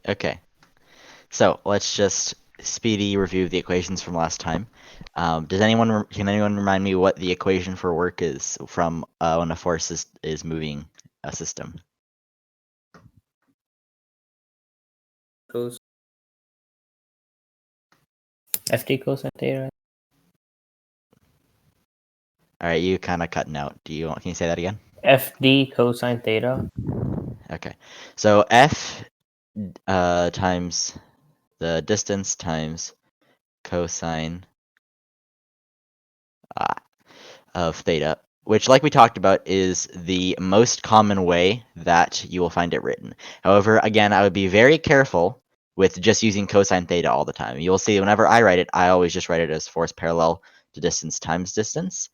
Okay, so let's just speedy review the equations from last time. Can anyone remind me what the equation for work is from when a force is moving a system? Cos FD cosine theta. All right, you kind of cutting out. Can you say that again? FD cosine theta. Okay, so F times the distance times cosine of theta, which, like we talked about, is the most common way that you will find it written. However, again, I would be very careful with just using cosine theta all the time. You'll see whenever I write it, I always just write it as force parallel to distance times distance,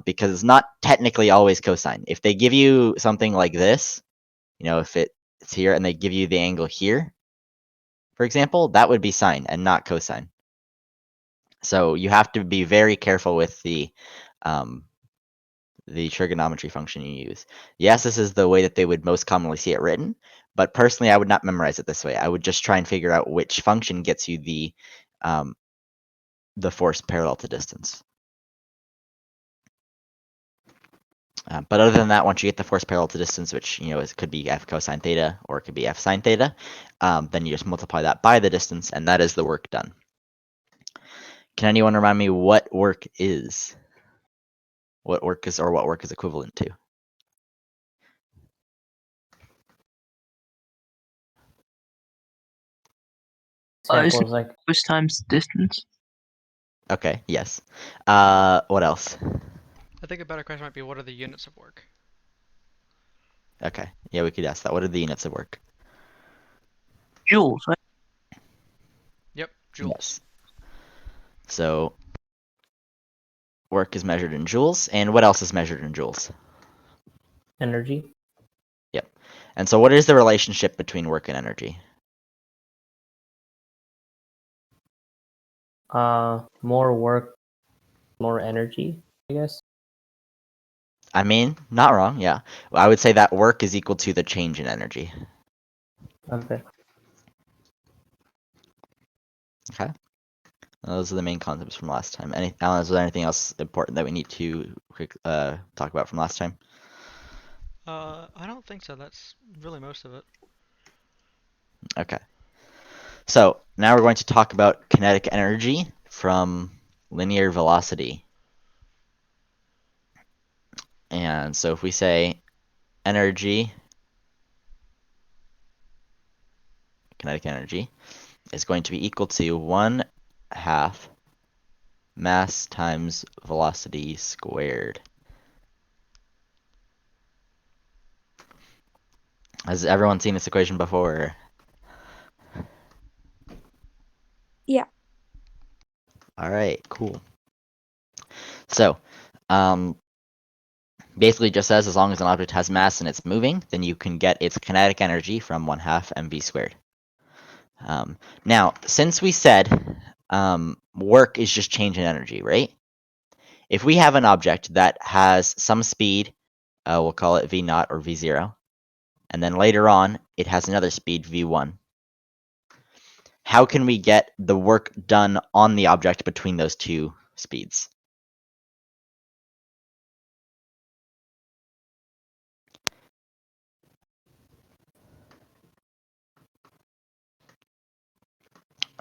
because it's not technically always cosine. If they give you something like this, if it's here and they give you the angle here, for example, that would be sine and not cosine. So you have to be very careful with um, the trigonometry function you use. Yes, this is the way that they would most commonly see it written, but personally, I would not memorize it this way. I would just try and figure out which function gets you um, the force parallel to distance. But other than that, once you get the force parallel to distance, which it could be f cosine theta or it could be f sine theta, then you just multiply that by the distance, and that is the work done. Can anyone remind me what work is? What work is equivalent to? Example is like Force times distance. Okay, yes. What else? I think a better question might be, what are the units of work? Okay, yeah, we could ask that. What are the units of work? Joules, right? Yep, joules. Yes. So work is measured in joules, and what else is measured in joules? energy. Yep. And so what is the relationship between work and energy? More work, more energy, I guess. I mean, not wrong, yeah. I would say that work is equal to the change in energy. Okay. Okay. Those are the main concepts from last time. Alan, is there anything else important that we need to talk about from last time? I don't think so. That's really most of it. Okay. So now we're going to talk about kinetic energy from linear velocity. And so if we say energy, kinetic energy, is going to be equal to 1/2 mass times velocity squared. Has everyone seen this equation before? Yeah. All right, cool. So, basically just says as long as an object has mass and it's moving, then you can get its kinetic energy from 1/2 mv squared. Now, since we said work is just change in energy, right? If we have an object that has some speed, we'll call it v0 or v0, and then later on it has another speed v1. How can we get the work done on the object between those two speeds?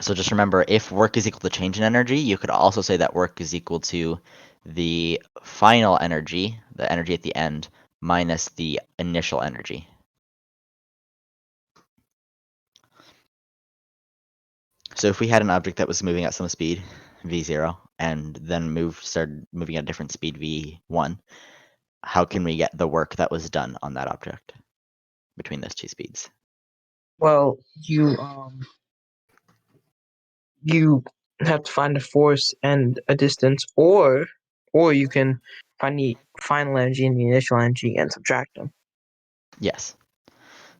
So just remember, if work is equal to change in energy, you could also say that work is equal to the final energy, the energy at the end, minus the initial energy. So if we had an object that was moving at some speed, v0, and then started moving at a different speed, v1, how can we get the work that was done on that object between those two speeds? Well, you have to find a force and a distance, or you can find the final energy and the initial energy and subtract them. Yes.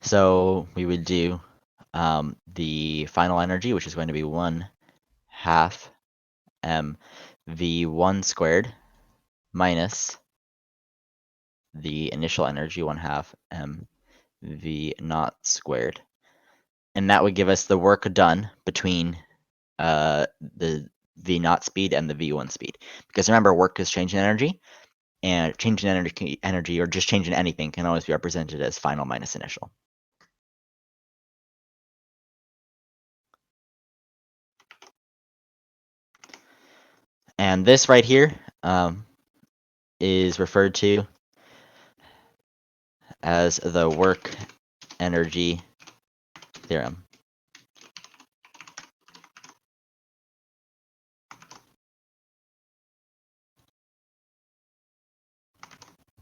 So we would do the final energy, which is going to be 1/2 mv1 squared minus the initial energy 1/2 mv0 squared. and that would give us the work done between the v naught speed and the v1 speed. Because remember, work is change in energy, and change in energy or just change in anything can always be represented as final minus initial. And this right here is referred to as the work energy theorem.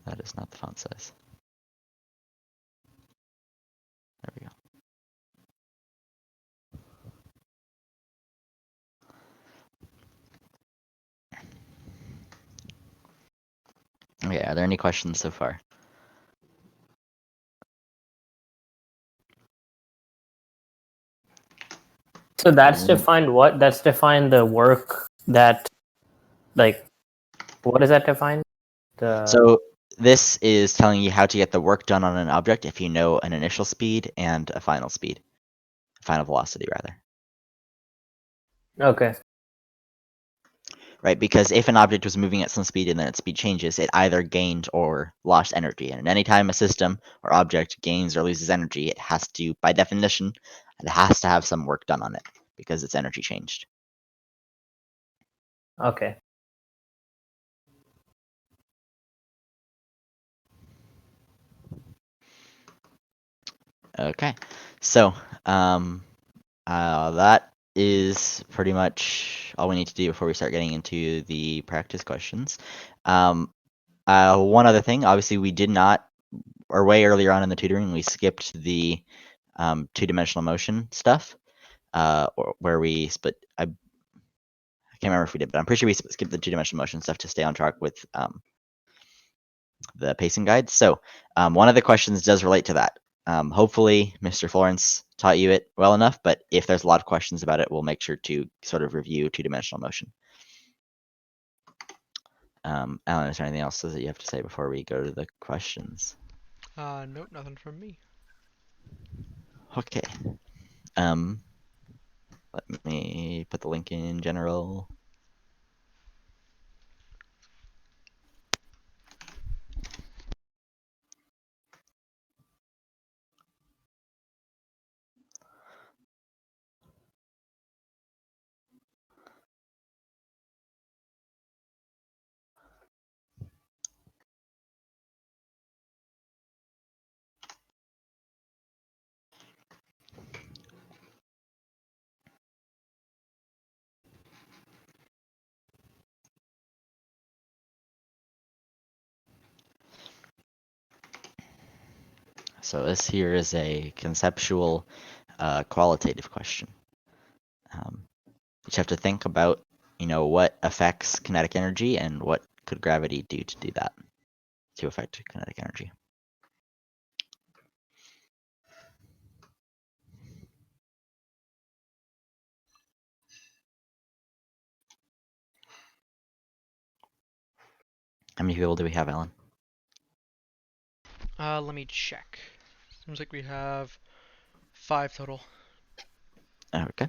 That is not the font size. There we go. Okay, are there any questions so far? So that's Mm. defined what? That's defined the work that, like, what is that defined? So this is telling you how to get the work done on an object if you know an initial speed and a final speed. Final velocity, rather. Okay. Right, because if an object was moving at some speed and then its speed changes, it either gained or lost energy. And anytime a system or object gains or loses energy, it has to, by definition, it has to have some work done on it because its energy changed. Okay. Okay, so that is pretty much all we need to do before we start getting into the practice questions. One other thing, obviously we did not, or way earlier on in the tutoring, we skipped the two-dimensional motion stuff, where we split. I can't remember if we did, but I'm pretty sure we skipped the two-dimensional motion stuff to stay on track with the pacing guide. So one of the questions does relate to that. Hopefully, Mr. Florence taught you it well enough, but if there's a lot of questions about it, we'll make sure to sort of review two-dimensional motion. Alan, is there anything else that you have to say before we go to the questions? Nope, nothing from me. Okay. Let me put the link in general. So this here is a conceptual, qualitative question. You just have to think about, what affects kinetic energy and what could gravity do to do that, to affect kinetic energy. How many people do we have, Alan? Let me check. Seems like we have 5 total. Okay.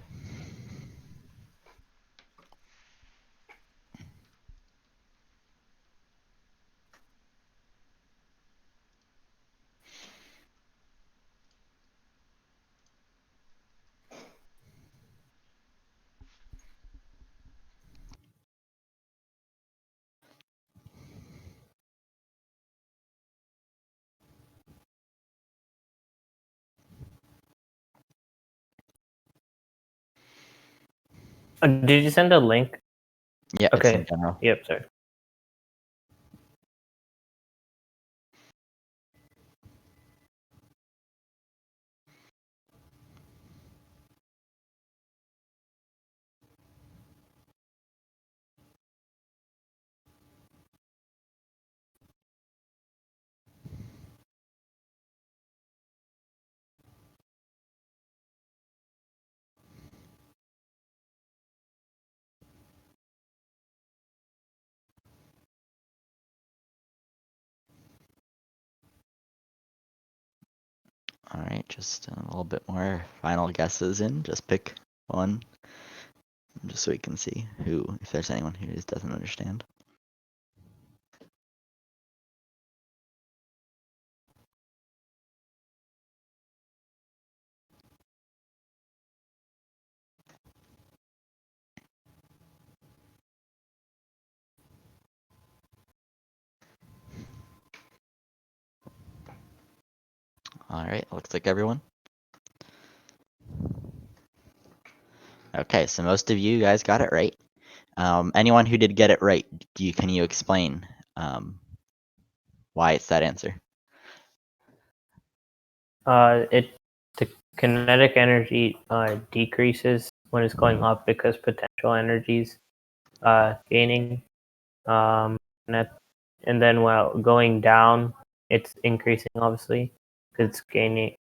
Did you send a link? Yeah, it's in Okay. general. Yep, sorry. All right, just a little bit more final guesses in. Just pick one, just so we can see if there's anyone who just doesn't understand. All right, looks like everyone. Okay, so most of you guys got it right. Anyone who did get it right, can you explain why it's that answer? The kinetic energy decreases when it's going up because potential energies gaining, and then while going down, it's increasing obviously because it's gaining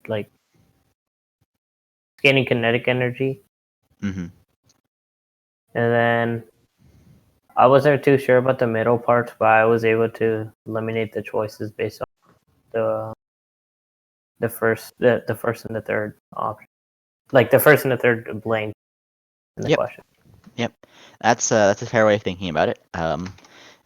kinetic energy. Mm-hmm. And then I wasn't too sure about the middle parts, but I was able to eliminate the choices based on the first and the third option, like the first and the third blank in the Yep. question. Yep, that's a fair way of thinking about it.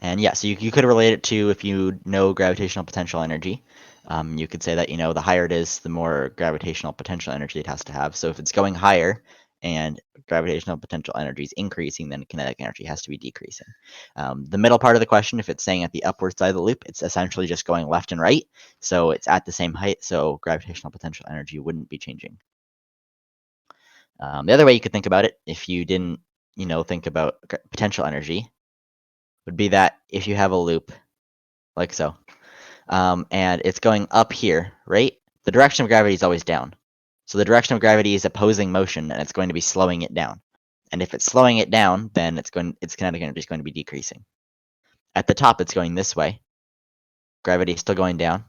And yeah, so you could relate it to if you know gravitational potential energy. You could say that the higher it is, the more gravitational potential energy it has to have. So if it's going higher and gravitational potential energy is increasing, then kinetic energy has to be decreasing. The middle part of the question, if it's saying at the upward side of the loop, it's essentially just going left and right. So it's at the same height, so gravitational potential energy wouldn't be changing. The other way you could think about it, if you didn't think about potential energy, would be that if you have a loop like so, and it's going up here, right? The direction of gravity is always down. So the direction of gravity is opposing motion, and it's going to be slowing it down. And if it's slowing it down, then its kinetic energy is going to be decreasing. At the top, it's going this way. Gravity is still going down,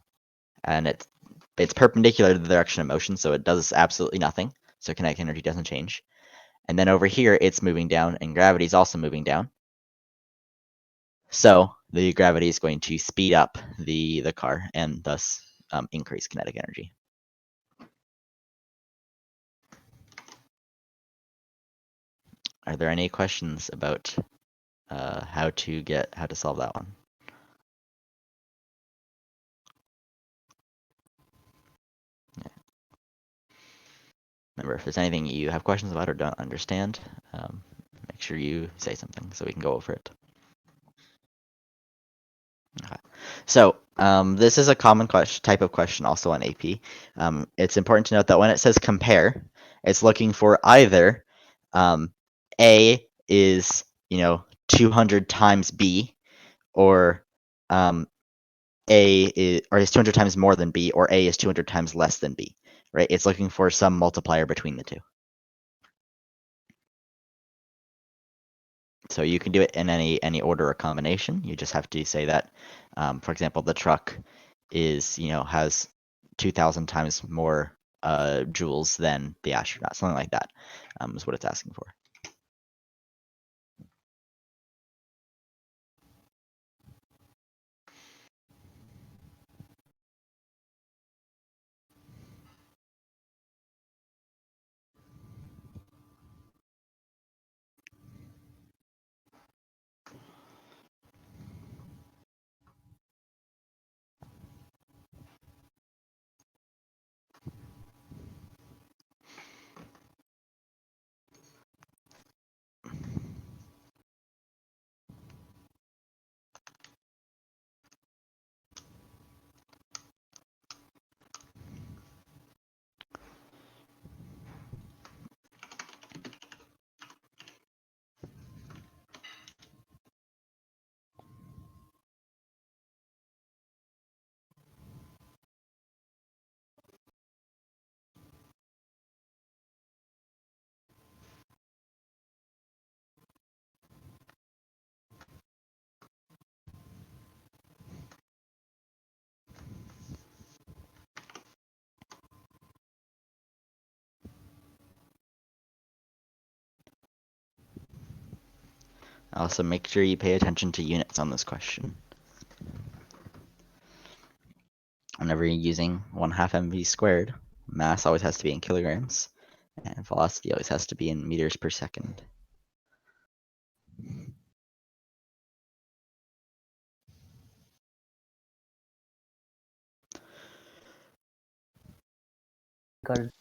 and it's perpendicular to the direction of motion, so it does absolutely nothing. So kinetic energy doesn't change. And then over here, it's moving down, and gravity is also moving down. So the gravity is going to speed up the car and thus increase kinetic energy. Are there any questions about how to solve that one? Yeah. Remember, if there's anything you have questions about or don't understand, make sure you say something so we can go over it. Okay. So this is a common type of question also on AP. It's important to note that when it says compare, it's looking for either A is 200 times B, or A is 200 times more than B, or A is 200 times less than B. Right? It's looking for some multiplier between the two. So you can do it in any order or combination. You just have to say that, for example, the truck has 2,000 times more joules than the astronaut, something like that, is what it's asking for. Also, make sure you pay attention to units on this question. Whenever you're using 1/2 mv squared, mass always has to be in kilograms, and velocity always has to be in meters per second. Got it.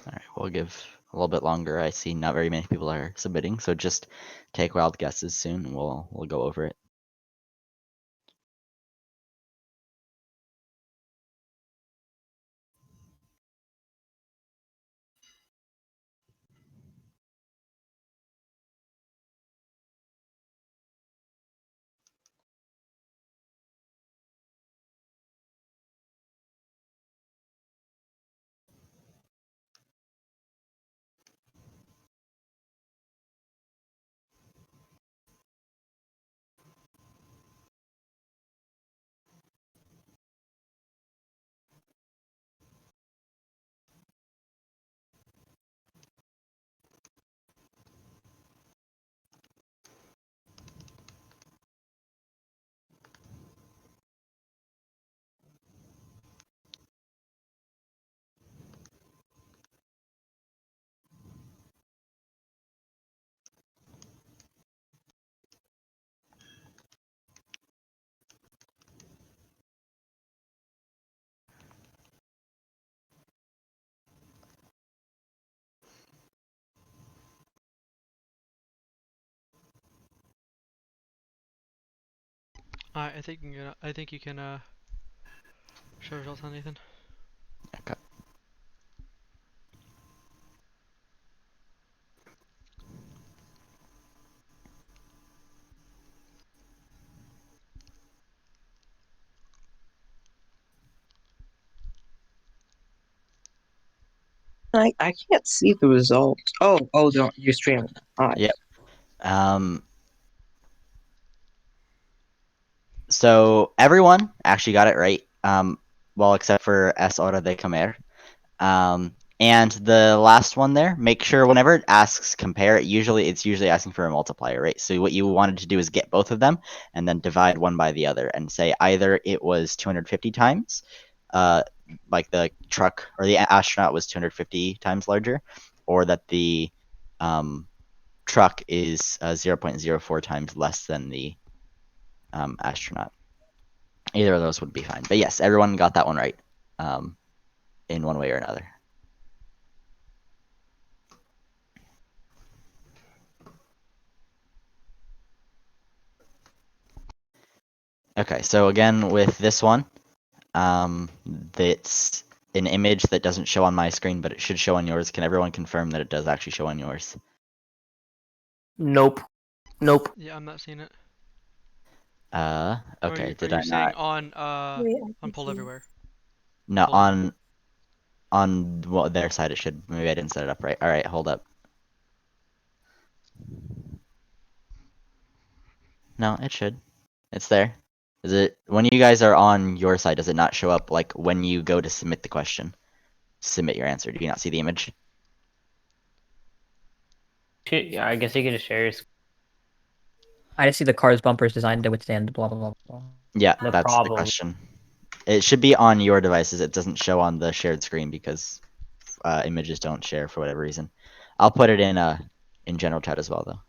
All right, we'll give a little bit longer. I see not very many people are submitting, so just take wild guesses soon, and we'll go over it. Alright, I think you can show results on Nathan. Okay. I can't see the results. Oh, you're streaming. All right. Yep. So everyone actually got it right. Well, except for Es Hora de Comer. And the last one there, make sure whenever it asks compare, it's usually asking for a multiplier, right? So what you wanted to do is get both of them and then divide one by the other and say either it was 250 times, like the truck or the astronaut was 250 times larger, or that the truck is 0.04 times less than the astronaut. Either of those would be fine. But yes, everyone got that one right, in one way or another. Okay, so again with this one, that's an image that doesn't show on my screen, but it should show on yours. Can everyone confirm that it does actually show on yours? Nope. Nope. Yeah, I'm not seeing it. Okay, Are did you I saying not? on Wait, I on can Poll see. Everywhere? No, Poll. On their side, it should. Maybe I didn't set it up right. All right, hold up. No, it should. It's there. Is it when you guys are on your side? Does it not show up like when you go to submit the question? Submit your answer. Do you not see the image? Yeah, I guess you could just share your I just see the car's bumpers designed to withstand blah blah blah blah. Yeah, The that's the problem. question. It should be on your devices. It doesn't show on the shared screen because images don't share for whatever reason. I'll put it in general chat as well though.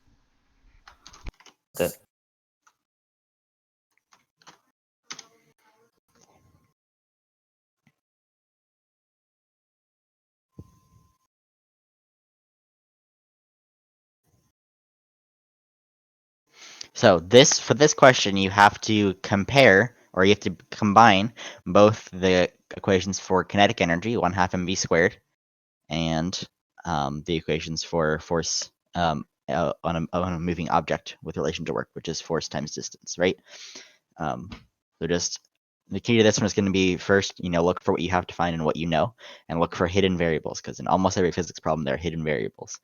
The, So for this question, you have to compare or you have to combine both the equations for kinetic energy, 1/2 mv squared, and the equations for force on a moving object with relation to work, which is force times distance, right? So just the key to this one is going to be first, look for what you have to find and what you know, and look for hidden variables, because in almost every physics problem, there are hidden variables.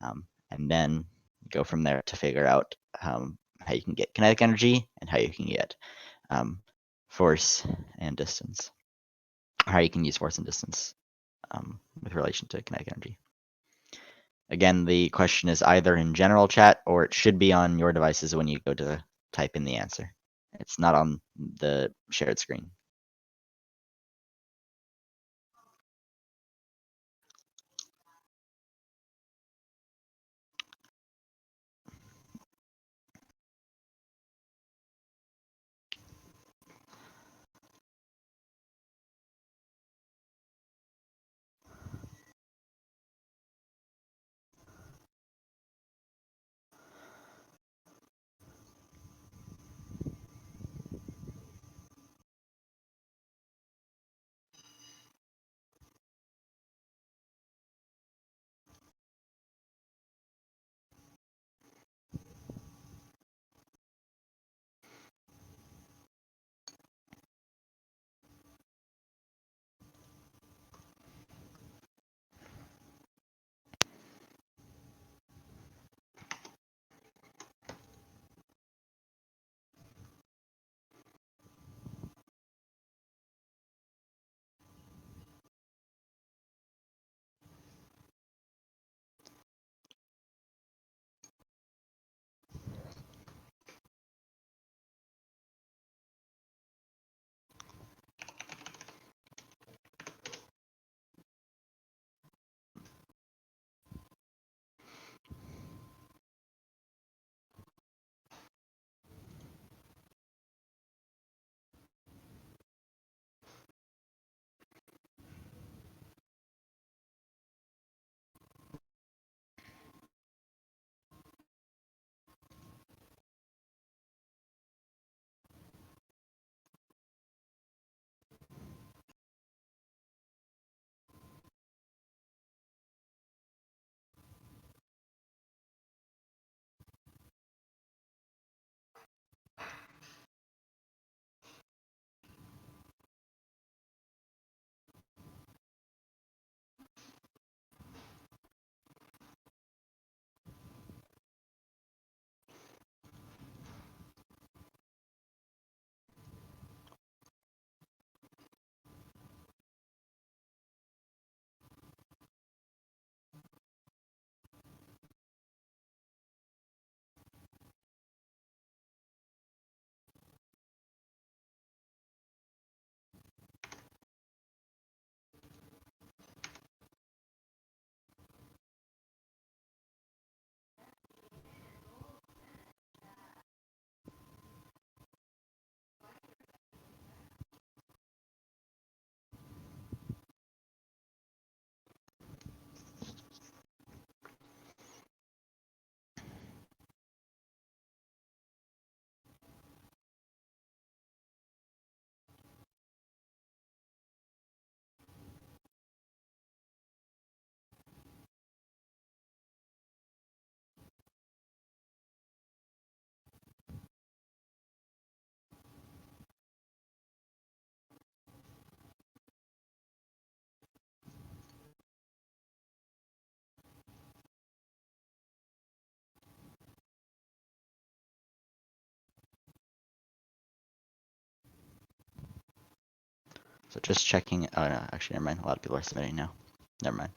And then go from there to figure out how you can get kinetic energy and how you can get force and distance, or how you can use force and distance with relation to kinetic energy. Again, the question is either in general chat or it should be on your devices when you go to type in the answer. It's not on the shared screen. So just checking. Oh no, actually, never mind. A lot of people are submitting now. Never mind.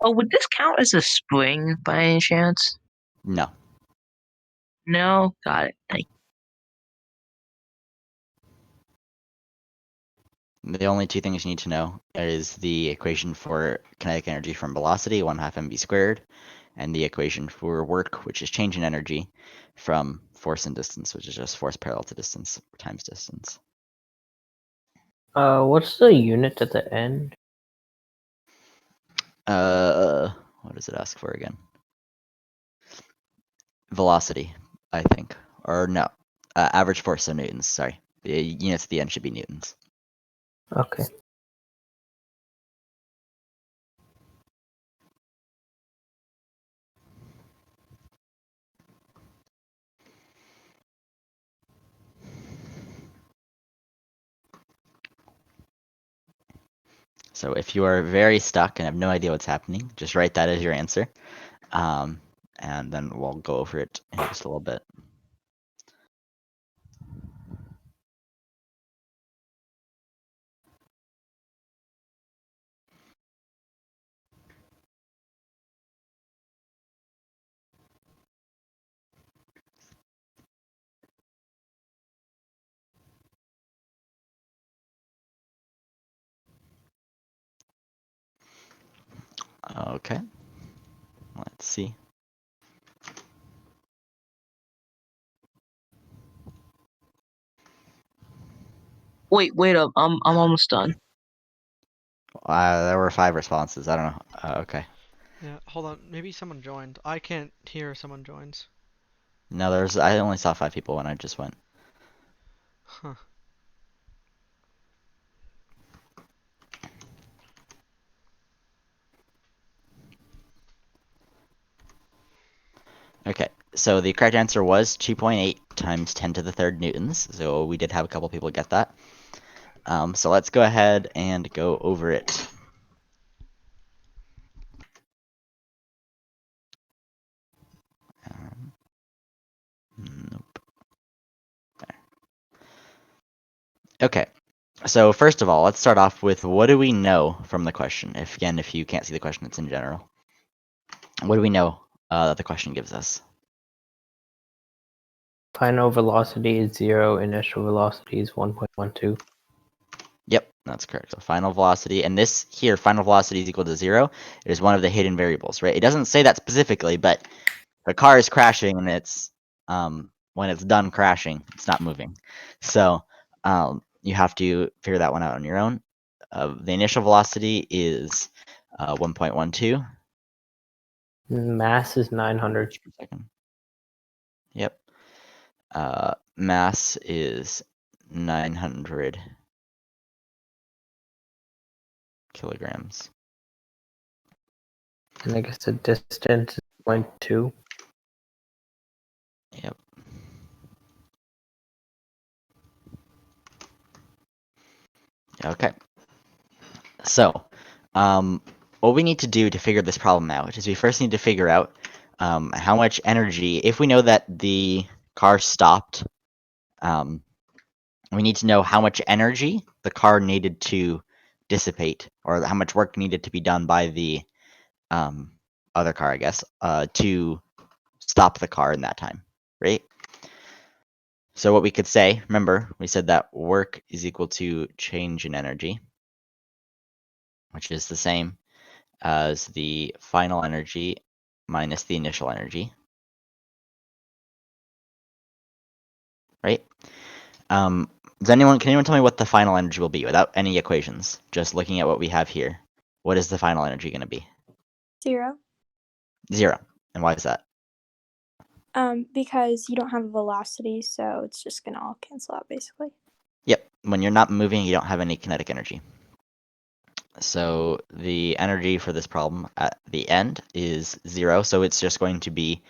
Oh, would this count as a spring by any chance? No. No, got it. Thank The only two things you need to know is the equation for kinetic energy from velocity, 1/2 mv squared, and the equation for work, which is change in energy from force and distance, which is just force parallel to distance times distance. What's the unit at the end? What does it ask for again? Velocity, I think. Or no, average force, so newtons, sorry. The units at the end should be newtons. Okay. So if you are very stuck and have no idea what's happening, just write that as your answer. And then we'll go over it in just a little bit. Okay. Let's see. Wait up. I'm almost done. There were 5 responses. I don't know. Okay. Yeah, hold on. Maybe someone joined. I can't hear if someone joins. No, I only saw 5 people when I just went. Huh. Okay. So the correct answer was 2.8 times 10 to the third newtons. So we did have a couple people get that. So let's go ahead and go over it. Nope. There. Okay. So first of all, let's start off with what do we know from the question? If you can't see the question, it's in general. What do we know that the question gives us? Final velocity is 0. Initial velocity is 1.12. Yep, that's correct. So final velocity, and this here, final velocity is equal to 0. It is one of the hidden variables, right? It doesn't say that specifically, but the car is crashing, and it's when it's done crashing, it's not moving. So you have to figure that one out on your own. The initial velocity is 1.12 Mass is 900. meters per second. Yep. Mass is 900 kilograms. And I guess the distance is 0.2. Yep. Okay. So, what we need to do to figure this problem out is we first need to figure out how much energy, if we know that the car stopped, we need to know how much energy the car needed to dissipate, or how much work needed to be done by the other car, I guess, to stop the car in that time, right? So what we could say, remember, we said that work is equal to change in energy, which is the same as the final energy minus the initial energy, right? Can anyone tell me what the final energy will be without any equations? Just looking at what we have here. What is the final energy going to be? 0. 0. And why is that? Because you don't have a velocity, so it's just gonna all cancel out basically. Yep. When you're not moving, you don't have any kinetic energy. So the energy for this problem at the end is 0. So it's just going to be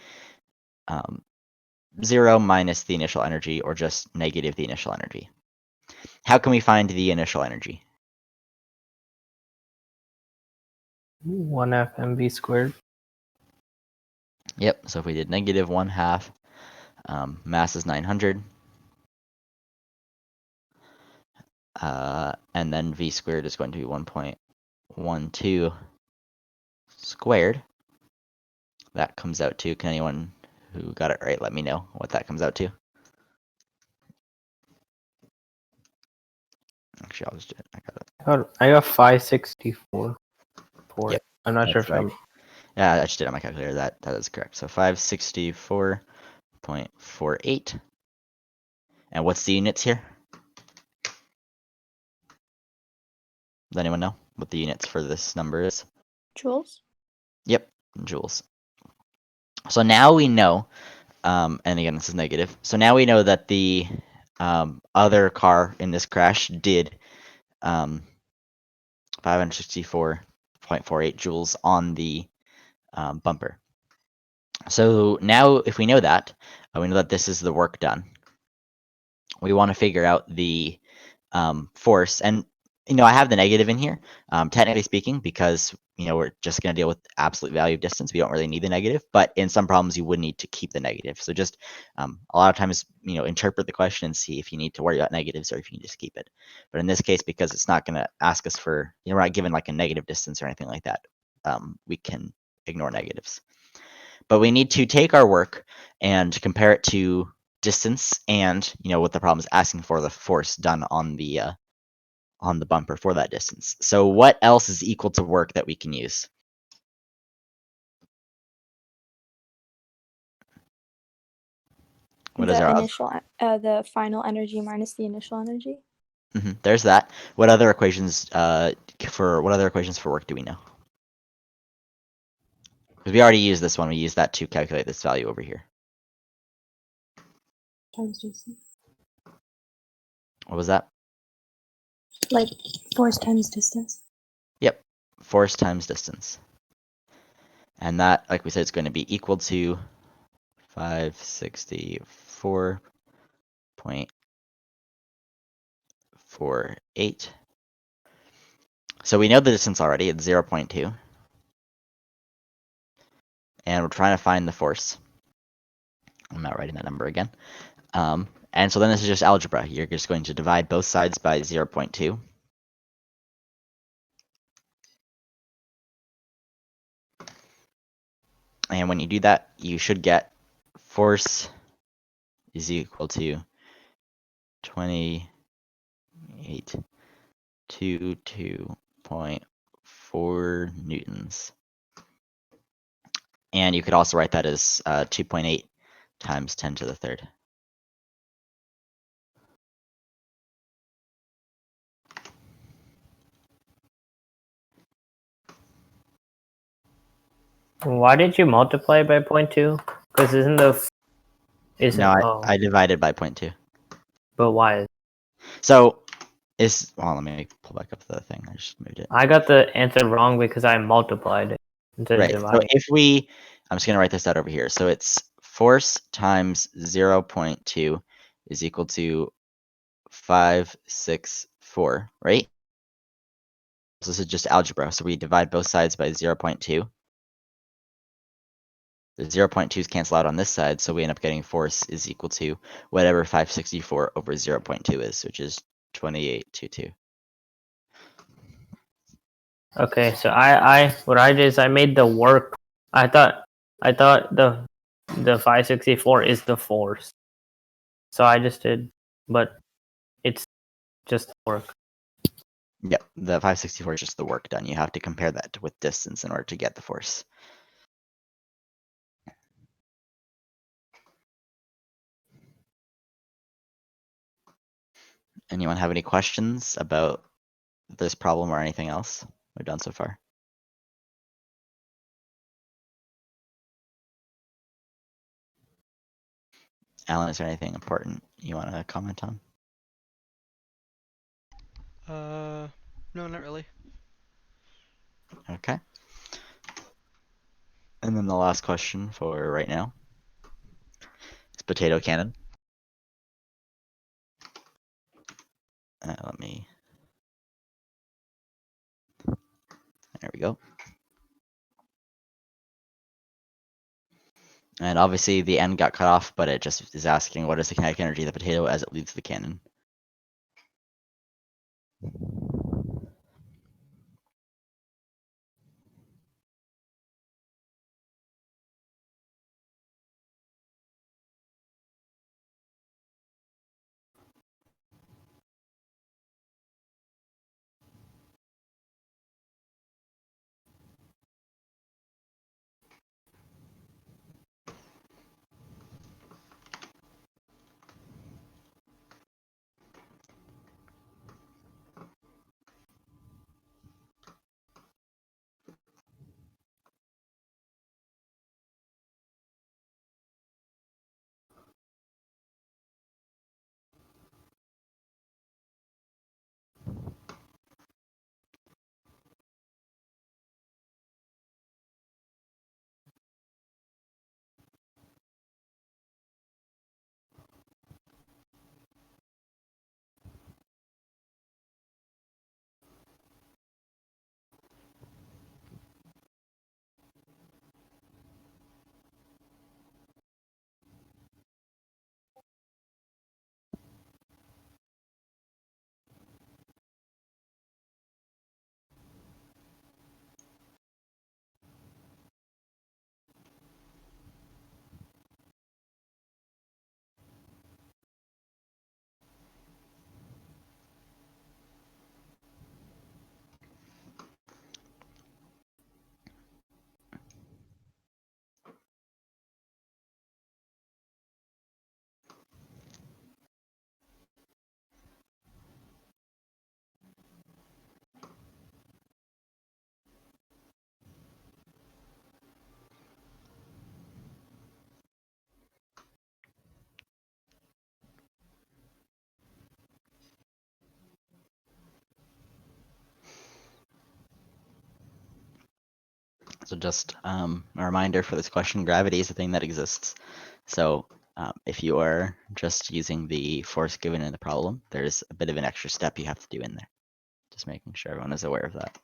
0 minus the initial energy, or just negative the initial energy. How can we find the initial energy? 1/2 mv squared. Yep, so if we did negative 1/2, mass is 900. And then v squared is going to be 1.12 squared. That comes out to, can anyone who got it right let me know what that comes out to? Actually, I'll just do it. I got it. I got 564 for Yep, it. I'm not sure that's if I'm. Yeah, I just did it on my calculator. That is correct. So 564.48. And what's the units here? Does anyone know what the units for this number is? Joules? Yep, joules. So now we know, and again, this is negative. So now we know that the other car in this crash did 564.48 joules on the bumper. So now if we know that, we know that this is the work done. We want to figure out the force, and I have the negative in here, technically speaking, because we're just going to deal with absolute value of distance. We don't really need the negative, but in some problems you would need to keep the negative. So just a lot of times, interpret the question and see if you need to worry about negatives or if you can just keep it. But in this case, because it's not going to ask us for, we're not given like a negative distance or anything like that, we can ignore negatives. But we need to take our work and compare it to distance and what the problem is asking for, the force done on the bumper for that distance. So what else is equal to work that we can use? What is The our initial, the final energy minus the initial energy. There's that. What other equations for work do we know? Because we already used this one. We used that to calculate this value over here. Times distance. What was that? Like force times distance. Yep, force times distance. And that, like we said, is going to be equal to 564.48. So we know the distance already, it's 0.2. And we're trying to find the force. I'm not writing that number again. And so then this is just algebra. You're just going to divide both sides by 0.2. And when you do that, you should get force is equal to 2822.4 newtons. And you could also write that as 2.8 times 10 to the third. Why did you multiply by 0.2? Because No, I divided by 0.2. But why? So let me pull back up the thing. I just moved it. I got the answer wrong because I multiplied it instead Right. of So dividing. I'm just going to write this out over here. So it's force times 0.2 is equal to 564, right? So this is just algebra. So we divide both sides by 0.2. The 0.2's cancel out on this side, so we end up getting force is equal to whatever 564 over 0.2 is, which is 2822. Okay, so what I did is I made the work. I thought the 564 is the force. So I just did, but it's just work. Yep, the 564 is just the work done. You have to compare that with distance in order to get the force. Anyone have any questions about this problem or anything else we've done so far? Alan, is there anything important you want to comment on? No, not really. Okay. And then the last question for right now is potato cannon. There we go. And obviously the end got cut off, but it just is asking what is the kinetic energy of the potato as it leaves the cannon. So just a reminder for this question, gravity is a thing that exists. So if you are just using the force given in the problem, there's a bit of an extra step you have to do in there. Just making sure everyone is aware of that.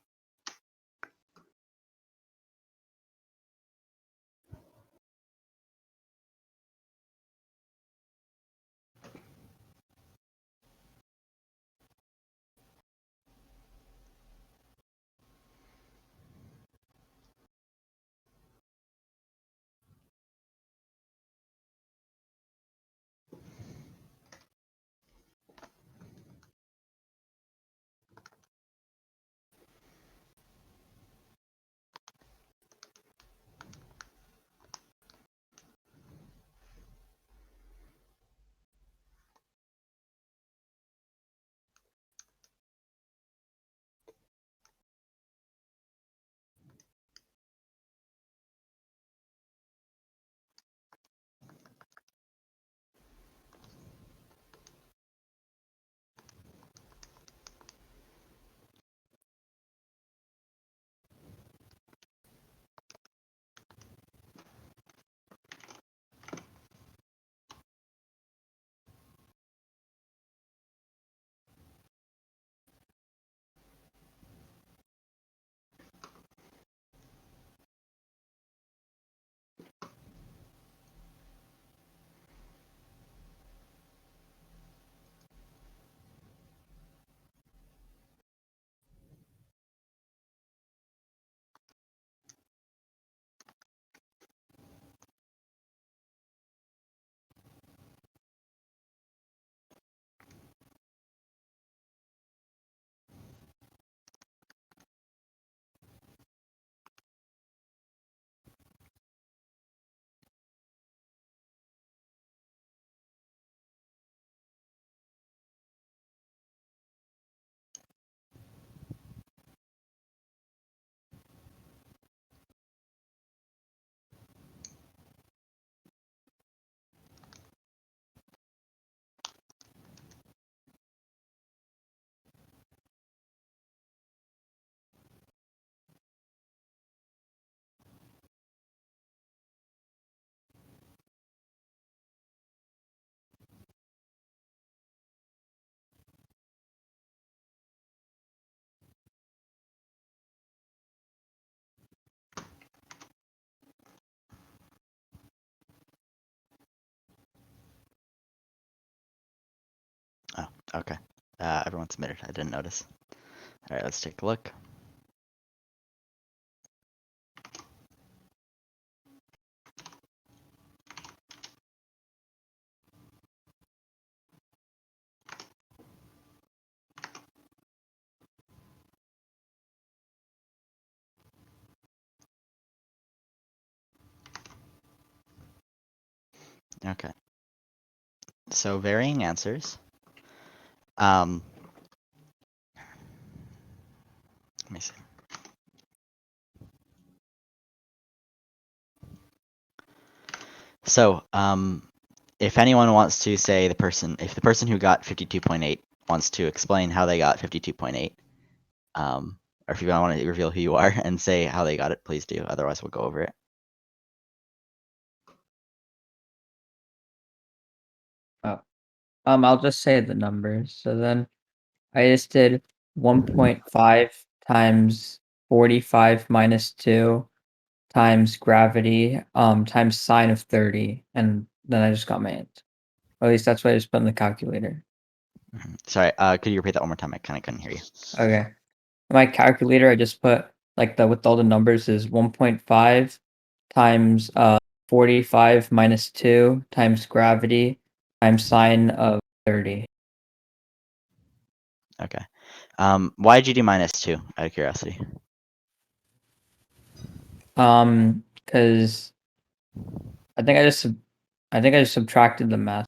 Oh, okay. Everyone submitted. I didn't notice. All right, let's take a look. Okay. So varying answers. Let me see. So, if anyone wants to say if the person who got 52.8 wants to explain how they got 52.8, or if you want to reveal who you are and say how they got it, please do. Otherwise, we'll go over it. I'll just say the numbers. So then I just did 1.5 times 45 minus 2 times gravity times sine of 30, and then I just got my answer. Or at least that's what I just put in the calculator. Sorry, could you repeat that one more time? I kind of couldn't hear you. Okay. My calculator, I just put like with all the numbers is 1.5 times 45 minus 2 times gravity times sine of 30. Okay. Why did you do -2? Out of curiosity. Because I think I just subtracted the math.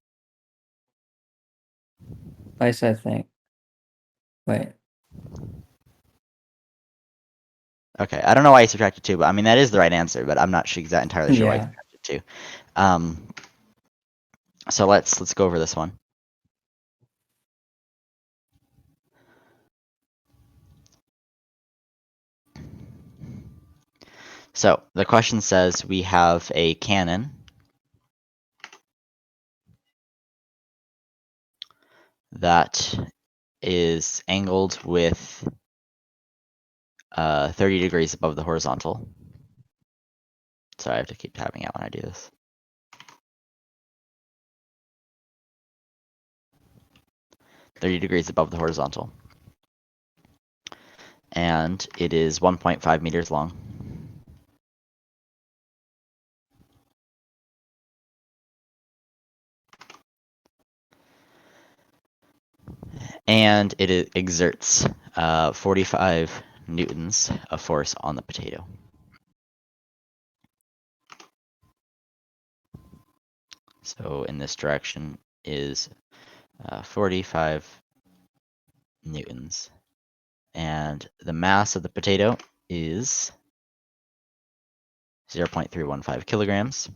At least I think. Wait. Okay, I don't know why you subtracted 2, but I mean that is the right answer. But I'm not sure entirely sure why you Yeah. subtracted 2. So let's go over this one. So the question says we have a cannon that is angled with 30 degrees above the horizontal. Sorry, I have to keep tapping out when I do this. -30 above the horizontal. And it is 1.5 meters long. And it exerts 45 newtons of force on the potato. So in this direction is 45 newtons. And the mass of the potato is 0.315 kilograms.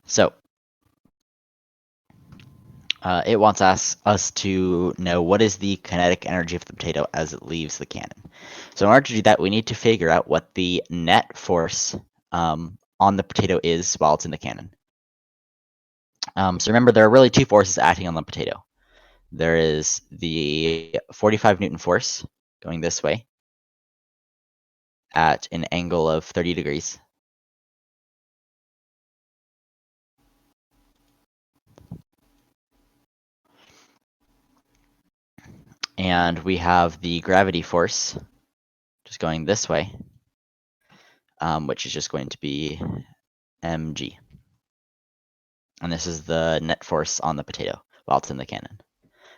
So it wants us to know what is the kinetic energy of the potato as it leaves the cannon. So in order to do that, we need to figure out what the net force on the potato is while it's in the cannon. So remember, there are really two forces acting on the potato. There is the 45 Newton force going this way at an angle of 30 degrees. And we have the gravity force just going this way, which is just going to be mg. And this is the net force on the potato while it's in the cannon.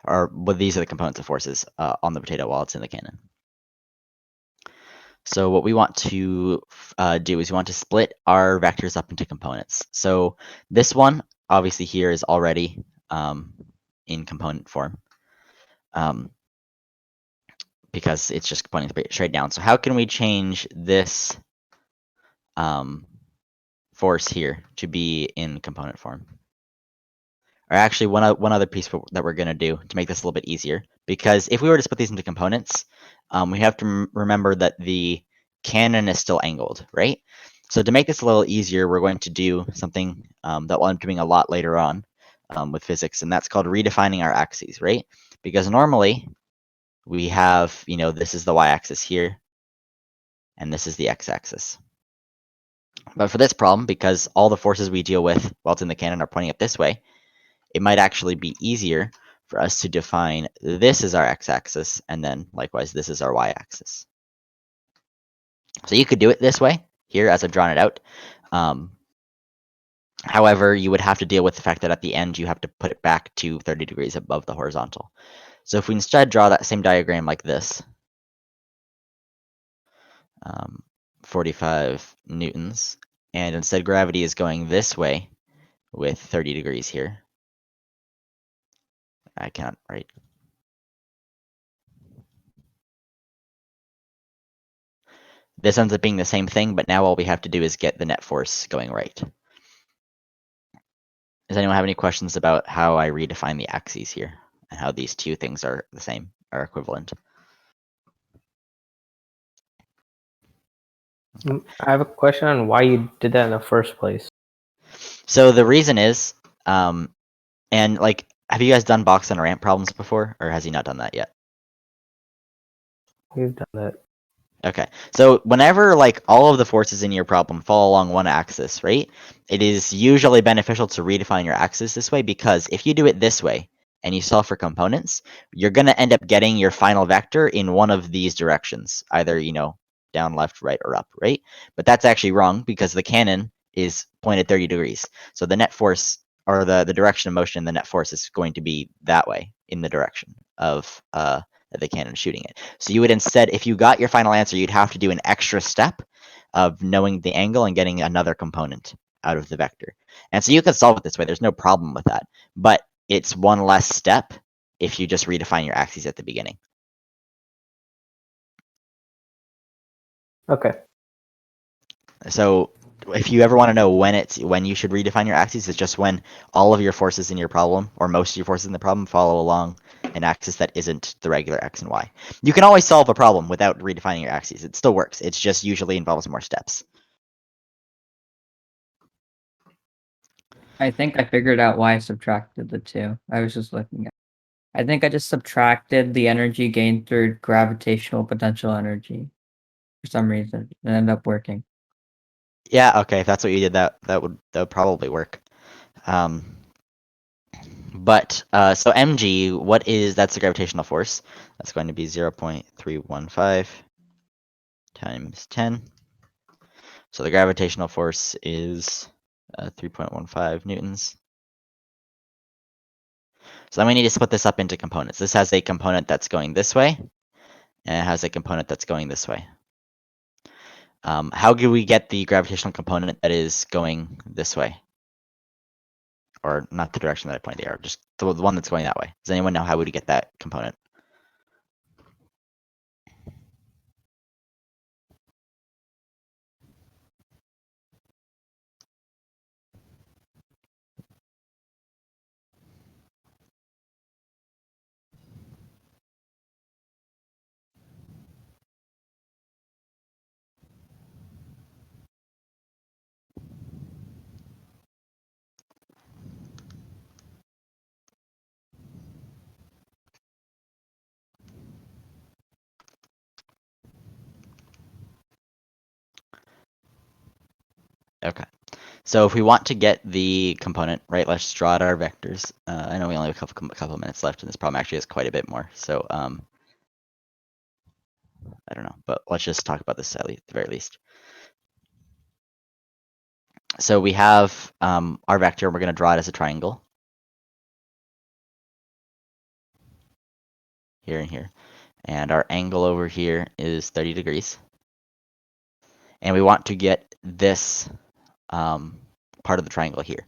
Or well, these are the components of forces on the potato while it's in the cannon. So what we want to do is we want to split our vectors up into components. So this one, obviously here, is already in component form because it's just pointing straight down. So how can we change this force here to be in component form? Or actually, one other piece that we're going to do to make this a little bit easier, because if we were to split these into components, we have to remember that the cannon is still angled, right? So to make this a little easier, we're going to do something that we'll end up doing a lot later on with physics, and that's called redefining our axes, right? Because normally we have, this is the y-axis here, and this is the x-axis. But for this problem, because all the forces we deal with while it's in the cannon are pointing up this way, it might actually be easier for us to define this as our x-axis, and then likewise this is our y-axis. So you could do it this way here as I've drawn it out. However, you would have to deal with the fact that at the end you have to put it back to 30 degrees above the horizontal. So if we instead draw that same diagram like this, 45 newtons, and instead gravity is going this way with 30 degrees here. I can't write. This ends up being the same thing, but now all we have to do is get the net force going right. Does anyone have any questions about how I redefine the axes here and how these two things are the same, are equivalent? I have a question on why you did that in the first place. So the reason is, and like, have you guys done box and ramp problems before, or has he not done that yet? We've done that. Okay, so whenever like all of the forces in your problem fall along one axis, right? It is usually beneficial to redefine your axis this way, because if you do it this way and you solve for components, you're going to end up getting your final vector in one of these directions, either, you know, down, left, right, or up, right? But that's actually wrong because the cannon is pointed 30 degrees. So the net force, or the direction of motion in the net force, is going to be that way, in the direction of the cannon shooting it. So you would instead, if you got your final answer, you'd have to do an extra step of knowing the angle and getting another component out of the vector. And so you could solve it this way. There's no problem with that. But it's one less step if you just redefine your axes at the beginning. Okay. So if you ever want to know when you should redefine your axes, it's just when all of your forces in your problem, or most of your forces in the problem, follow along an axis that isn't the regular x and y. You can always solve a problem without redefining your axes. It still works. It just usually involves more steps. I think I figured out why I subtracted the two. I was just looking at. I think I just subtracted the energy gained through gravitational potential energy for some reason. It ended up working. Yeah, okay, if that's what you did, that would probably work. But so mg, that's the gravitational force. That's going to be 0.315 times 10. So the gravitational force is 3.15 newtons. So then we need to split this up into components. This has a component that's going this way, and it has a component that's going this way. How do we get the gravitational component that is going this way? Or not the direction that I pointed the arrow, just the one that's going that way. Does anyone know how we would get that component? Okay. So if we want to get the component, right, let's draw out our vectors. I know we only have a couple minutes left, and this problem actually has quite a bit more. So I don't know, but let's just talk about this at the very least. So we have our vector, and we're going to draw it as a triangle. Here and here. And our angle over here is 30 degrees. And we want to get this part of the triangle here.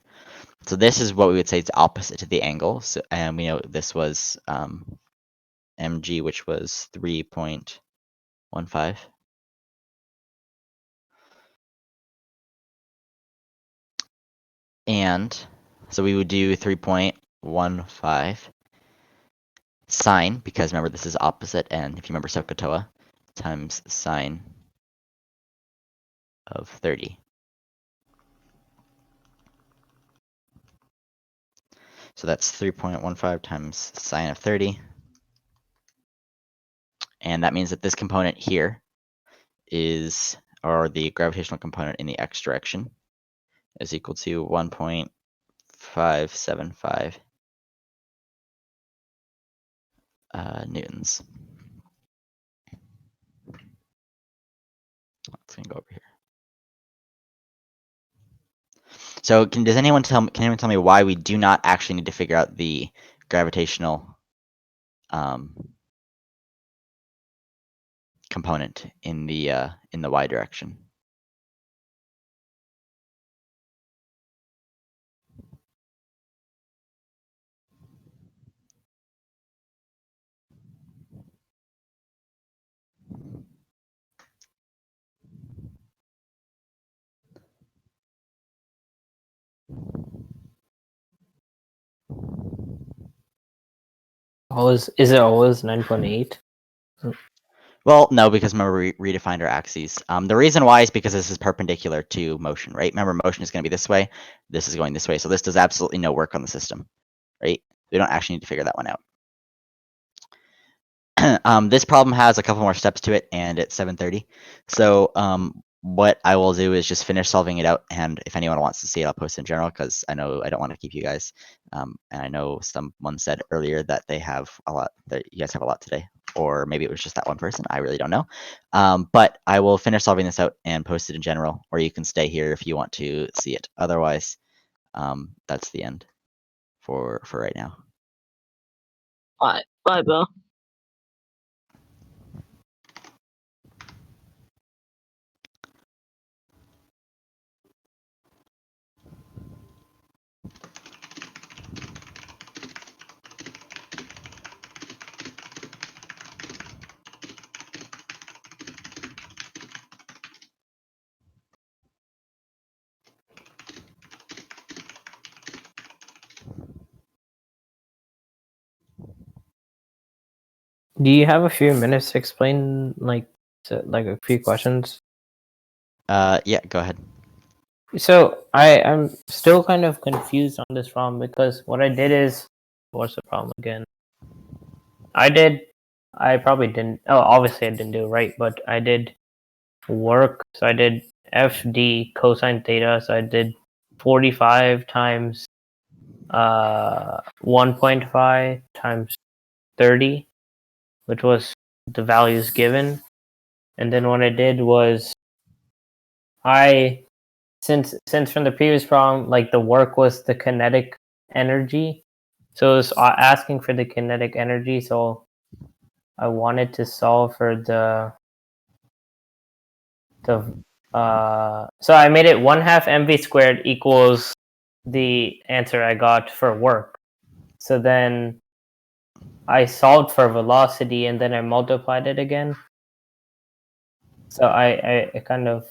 So this is what we would say is opposite to the angle. So, and we know this was mg, which was 3.15. And so we would do 3.15 sine, because remember this is opposite, and if you remember SOHCAHTOA, times sine of 30. So that's 3.15 times sine of 30. And that means that this component here is or the gravitational component in the x direction, is equal to 1.575 newtons. Let's go over here. So does anyone can anyone tell me why we do not actually need to figure out the gravitational component in the y direction? Is it always 9.8? Well, no, because remember we redefined our axes. The reason why is because this is perpendicular to motion, right? Remember, motion is going to be this way. This is going this way. So this does absolutely no work on the system, right? We don't actually need to figure that one out. This problem has a couple more steps to it, and it's 7:30. So what I will do is just finish solving it out, and if anyone wants to see it, I'll post it in general, because I know I don't want to keep you guys. And I know someone said earlier that they have a lot, that you guys have a lot today, or maybe it was just that one person. I really don't know. But I will finish solving this out and post it in general, or you can stay here if you want to see it. Otherwise, that's the end for right now. Bye, Bill. Do you have a few minutes to explain like a few questions? Yeah, go ahead. So I'm still kind of confused on this problem, because what I did is, what's the problem again? I probably didn't. Oh, obviously I didn't do it right, but I did work. So I did FD cosine theta. So I did 45 times 1.5 times 30, which was the values given. And then what I did was, since from the previous problem, like the work was the kinetic energy, so it was asking for the kinetic energy. So I wanted to solve for so I made it 1/2 mv squared equals the answer I got for work. So then I solved for velocity, and then I multiplied it again. So I kind of.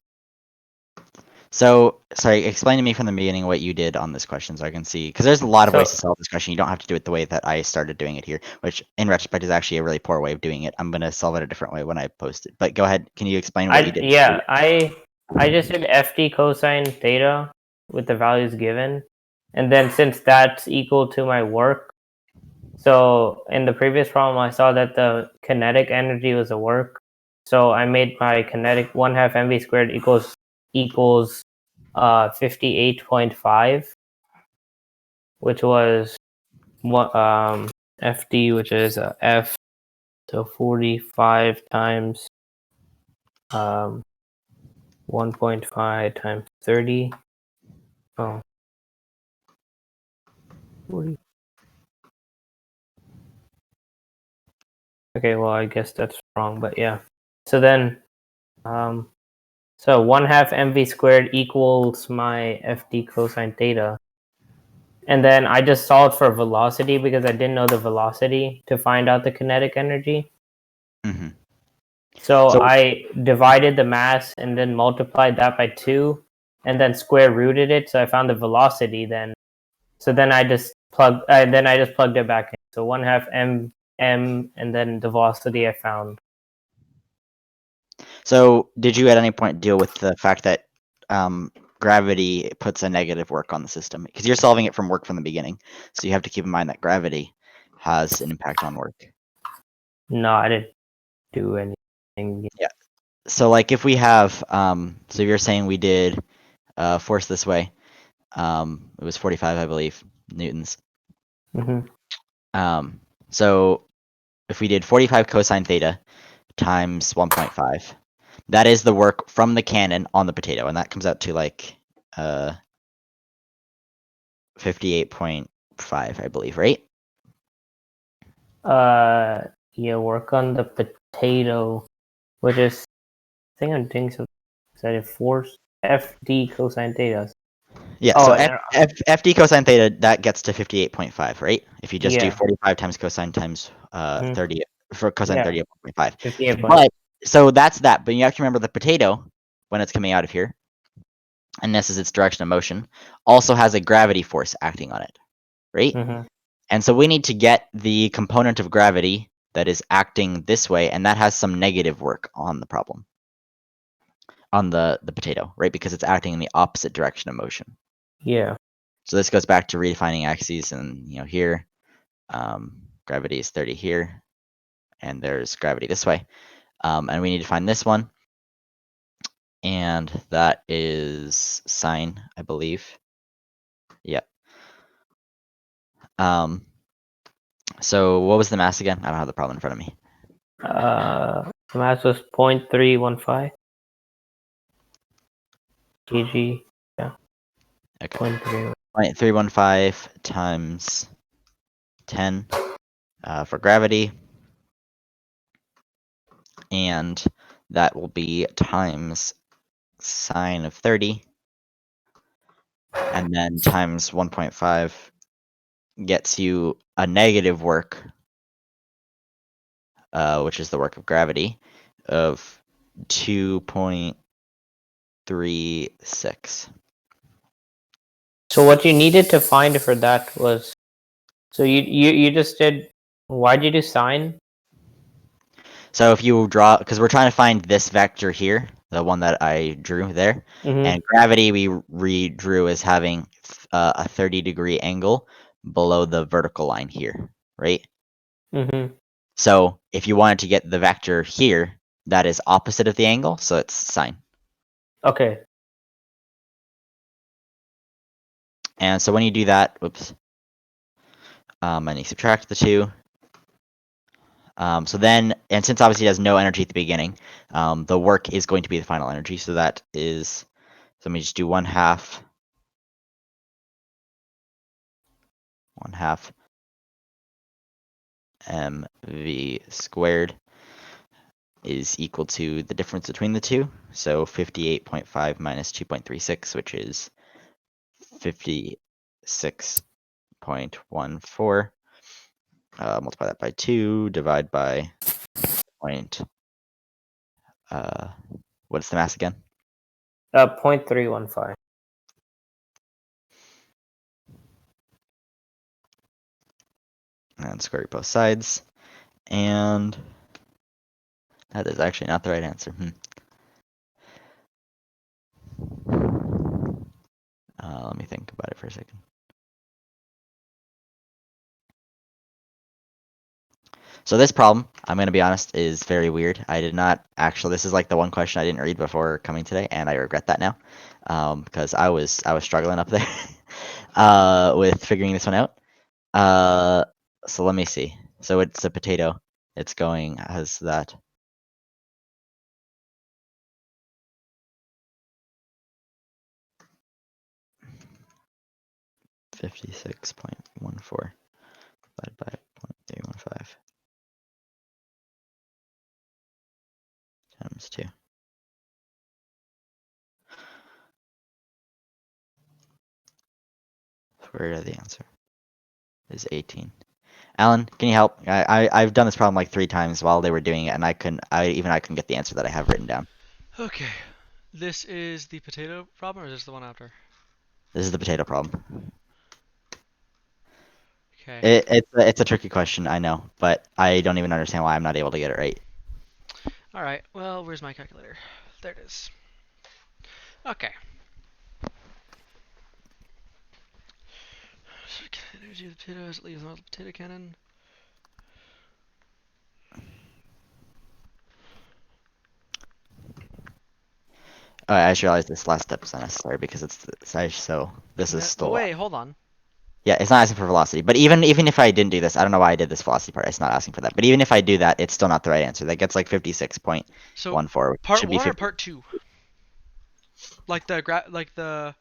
So, sorry, explain to me from the beginning what you did on this question so I can see, because there's a lot of ways to So- solve this question. You don't have to do it the way that I started doing it here, which in retrospect is actually a really poor way of doing it. I'm going to solve it a different way when I post it. But go ahead. Can you explain what you did? Yeah, I just did FD cosine theta with the values given. And then since that's equal to my work, so in the previous problem, I saw that the kinetic energy was a work. So I made my kinetic 1/2 mv squared equals 58.5, which was what FD, which is F, so 45 times 1.5 times 30. Oh, 40. Okay, well, I guess that's wrong, but yeah. So then, so 1/2 mv squared equals my FD cosine theta. And then I just solved for velocity because I didn't know the velocity to find out the kinetic energy. Mm-hmm. So I divided the mass and then multiplied that by 2 and then square rooted it. So I found the velocity then. So then I just plugged it back in. So 1/2 m and then the velocity I found. So did you at any point deal with the fact that gravity puts a negative work on the system? Because you're solving it from work from the beginning. So you have to keep in mind that gravity has an impact on work. No, I didn't do anything. Yeah. So like if we have so you're saying we did force this way, it was 45, I believe, newtons. Hmm. So if we did 45 cosine theta times 1.5, that is the work from the cannon on the potato, and that comes out to like 58.5, I believe, right? Yeah, work on the potato, which is, I think I'm doing some, is that a force FD cosine theta? Yeah, Oh, so and, FD cosine theta, that gets to 58.5, right? If you just do yeah. 45 times cosine times Mhm. 30 for cosine Yeah. 30 of 1.5. 58 point. But so that's that. But you have to remember the potato when it's coming out of here, and this is its direction of motion, also has a gravity force acting on it, right? Hmm. And so we need to get the component of gravity that is acting this way, and that has some negative work on the problem, on the potato, right? Because it's acting in the opposite direction of motion. Yeah. So this goes back to redefining axes, and here, gravity is 30 here, and there's gravity this way, and we need to find this one, and that is sine, I believe. Yep. So what was the mass again? I don't have the problem in front of me. The mass was 0.315 kg. Yeah. Okay. 0.3. 0.315 times 10 for gravity, and that will be times sine of 30, and then times 1.5 gets you a negative work, which is the work of gravity, of 2.36. So what you needed to find for that was, so you just did, why did you do sine? So if you draw, because we're trying to find this vector here, the one that I drew there, Mm-hmm. and gravity we redrew as having a 30-degree angle below the vertical line here, right? Mm-hmm. So if you wanted to get the vector here, that is opposite of the angle, so it's sine. Okay. And so when you do that, whoops, and you subtract the two, so then, and since obviously it has no energy at the beginning, the work is going to be the final energy, so that is, so let me just do 1/2 mv squared is equal to the difference between the two, so 58.5 minus 2.36, which is 56.14. Multiply that by 2, divide by point. What's the mass again? 0.315. And square root both sides. And that is actually not the right answer. Let me think about it for a second. So this problem, I'm going to be honest, is very weird. I did not actually, this is like the one question I didn't read before coming today, and I regret that now, because I was struggling up there with figuring this one out. So let me see. So it's a potato. It's going as that. $56.14 divided by 0.315 times 2. Where are the answer? Is 18. Alan, can you help? I've done this problem like 3 times while they were doing it, and I couldn't get the answer that I have written down. Okay. This is the potato problem, or is this the one after? This is the potato problem. Okay. It's a tricky question, I know, but I don't even understand why I'm not able to get it right. Alright, well, where's my calculator? There it is. Okay. Energy of the potato as it leaves the potato cannon. I just realized this last step is unnecessary because it's so this is But still wait, hold on. yeah, it's not asking for velocity. But even if I didn't do this, I don't know why I did this velocity part. It's not asking for that. But even if I do that, it's still not the right answer. That gets like 56.14, So which part should be 1 or 50. part 2? Like the.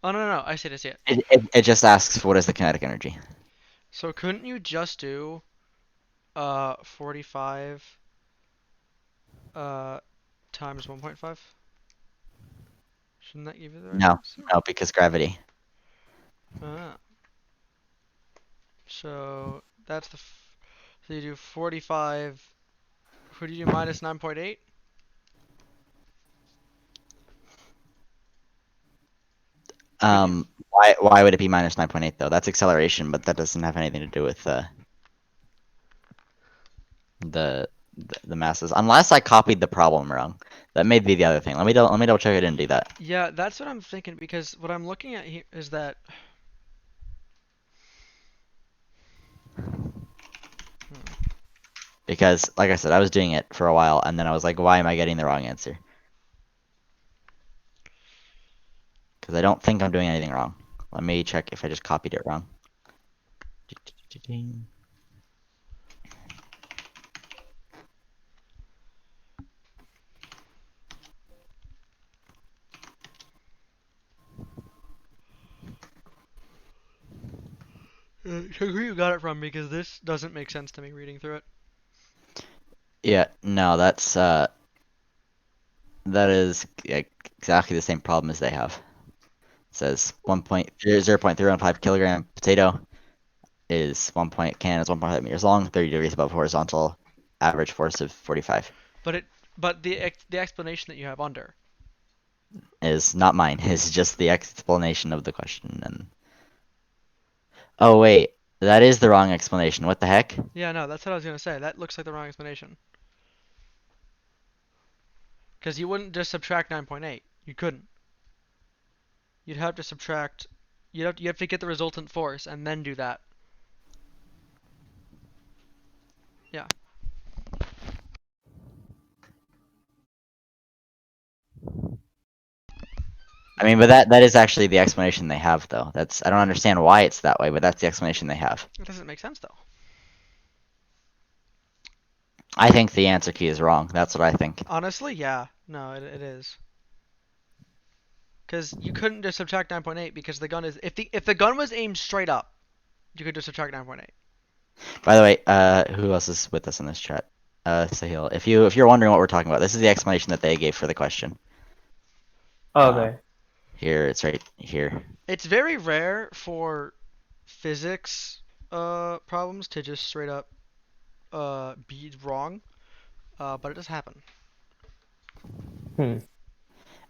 Oh no, I see it. It just asks what is the kinetic energy. So couldn't you just do 45 times 1.5? Shouldn't that give you the right No, answer? no, because gravity. Ah. So that's so you do 45. Who do you do minus 9.8? Why would it be minus 9.8 though? That's acceleration, but that doesn't have anything to do with the the masses. Unless I copied the problem wrong. That may be the other thing. Let me double check I didn't do that. Yeah, that's what I'm thinking because what I'm looking at here is that. Because like I said, I was doing it for a while and then I was like, why am I getting the wrong answer? Because I don't think I'm doing anything wrong. Let me check if I just copied it wrong. Check who you got it from because this doesn't make sense to me reading through it. Yeah, no, that is exactly the same problem as they have. It says 0.315 kilogram potato is 1.5 meters long, 30 degrees above horizontal, average force of 45. But the explanation that you have under. Is not mine. It's just the explanation of the question. And oh wait, that is the wrong explanation. What the heck? Yeah, no, that's what I was gonna say. That looks like the wrong explanation. Because you wouldn't just subtract 9.8. You couldn't. You'd have to subtract. You have to get the resultant force and then do that. Yeah. I mean, but that is actually the explanation they have, though. I don't understand why it's that way, but that's the explanation they have. It doesn't make sense though. I think the answer key is wrong. That's what I think. Honestly, yeah. No, it is. Because you couldn't just subtract 9.8 because the gun is if the gun was aimed straight up, you could just subtract 9.8. By the way, who else is with us in this chat? Sahil. If you're wondering what we're talking about, this is the explanation that they gave for the question. Okay. Here, it's right here. It's very rare for physics problems to just straight up be wrong, but it does happen.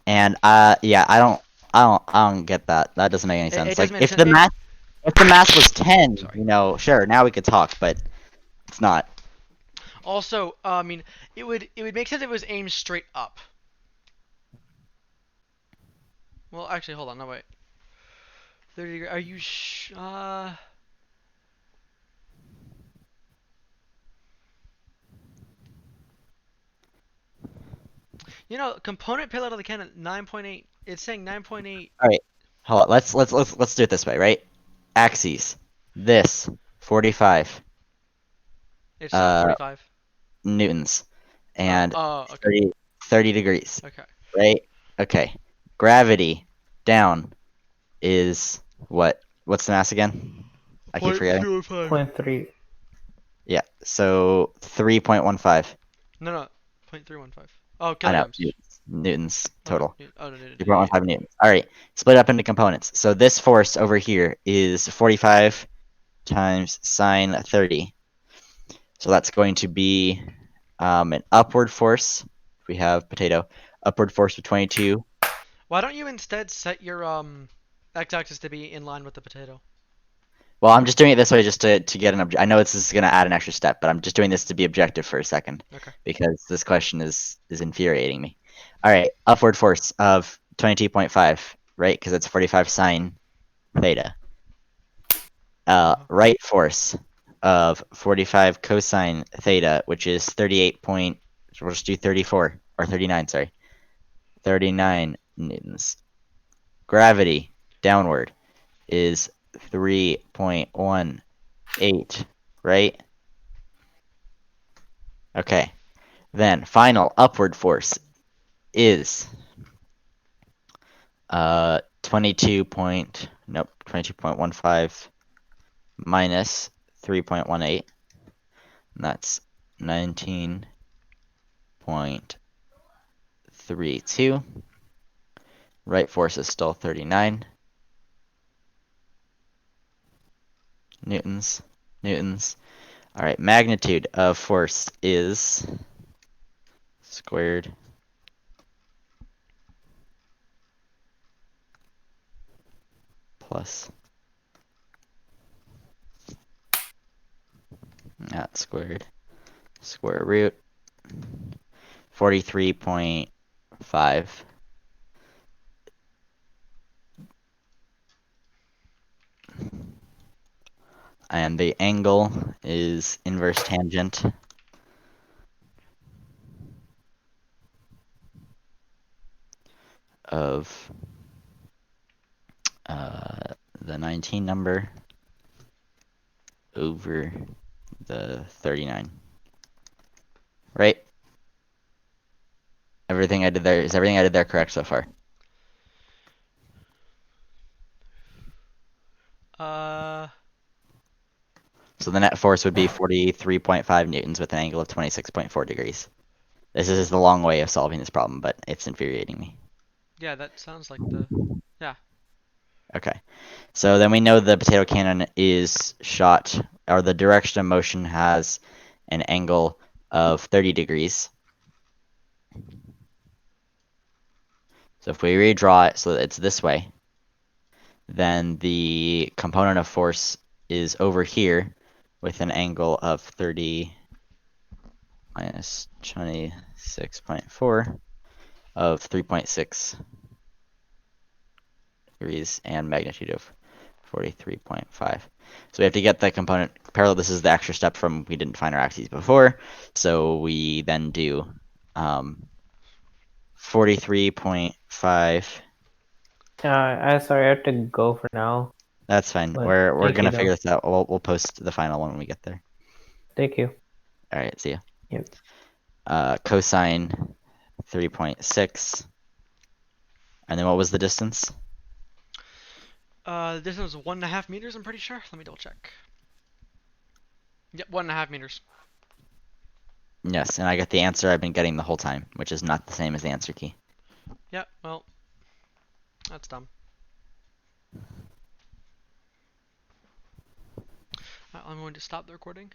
And yeah, I don't get that. That doesn't make any sense. It Like doesn't make if sense. if the mass was 10, Sorry. you know, sure, now we could talk, but it's not. Also, I mean, it would make sense if it was aimed straight up. Well, actually, hold on. No, wait. 30 degree. Are you You know, component payload of the cannon 9.8. It's saying 9.8. All right, hold on. Let's do it this way, right? Axes. This 45 It's not 45. newtons, and Oh, okay. 30 degrees, Okay. right? Okay. Gravity down is what? What's the mass again? I keep forgetting. 0.315. 0.3. Yeah, so 3.15. No, 0.315. Oh, I know, kilograms. newtons Oh, total. no, no. 3.15 newtons. All right, split up into components. So this force over here is 45 times sine 30. So that's going to be an upward force. We have potato. Upward force of 22. Why don't you instead set your x-axis to be in line with the potato? Well, I'm just doing it this way just to get an I know this is going to add an extra step, but I'm just doing this to be objective for a second. Okay. Because this question is infuriating me. All right, upward force of 22.5, right? Because it's 45 sine theta. Right force of 45 cosine theta, which is 38 point. We'll just do 34 or 39. Sorry, 39 newtons. Gravity downward is 3.18, right? Okay. Then final upward force is 22.15 minus 3.18. That's 19.32. Right force is still 39 newtons. All right, magnitude of force is squared plus not squared square root 43.5 and the angle is inverse tangent of the 19 number over the 39. Right? Everything I did there, is everything I did there correct so far? So the net force would be 43.5 newtons with an angle of 26.4 degrees. This is the long way of solving this problem, but it's infuriating me. Yeah, that sounds like the. Yeah. Okay. So then we know the potato cannon is shot, or the direction of motion has an angle of 30 degrees. So if we redraw it so that it's this way, then the component of force is over here with an angle of 30 minus 26.4 of 3.6 degrees and magnitude of 43.5. So we have to get the component parallel. This is the extra step from we didn't find our axes before. So we then do 43.5. I sorry, I have to go for now. That's fine. But We're thank you, gonna though. figure this out. We'll post the final one when we get there. Thank you. All right, see ya. Yep. Cosine 3.6. And then what was the distance? The distance was 1.5 meters. I'm pretty sure. Let me double check. Yep, 1.5 meters. Yes, and I got the answer I've been getting the whole time, which is not the same as the answer key. Yep. Well, that's dumb. I'm going to stop the recording.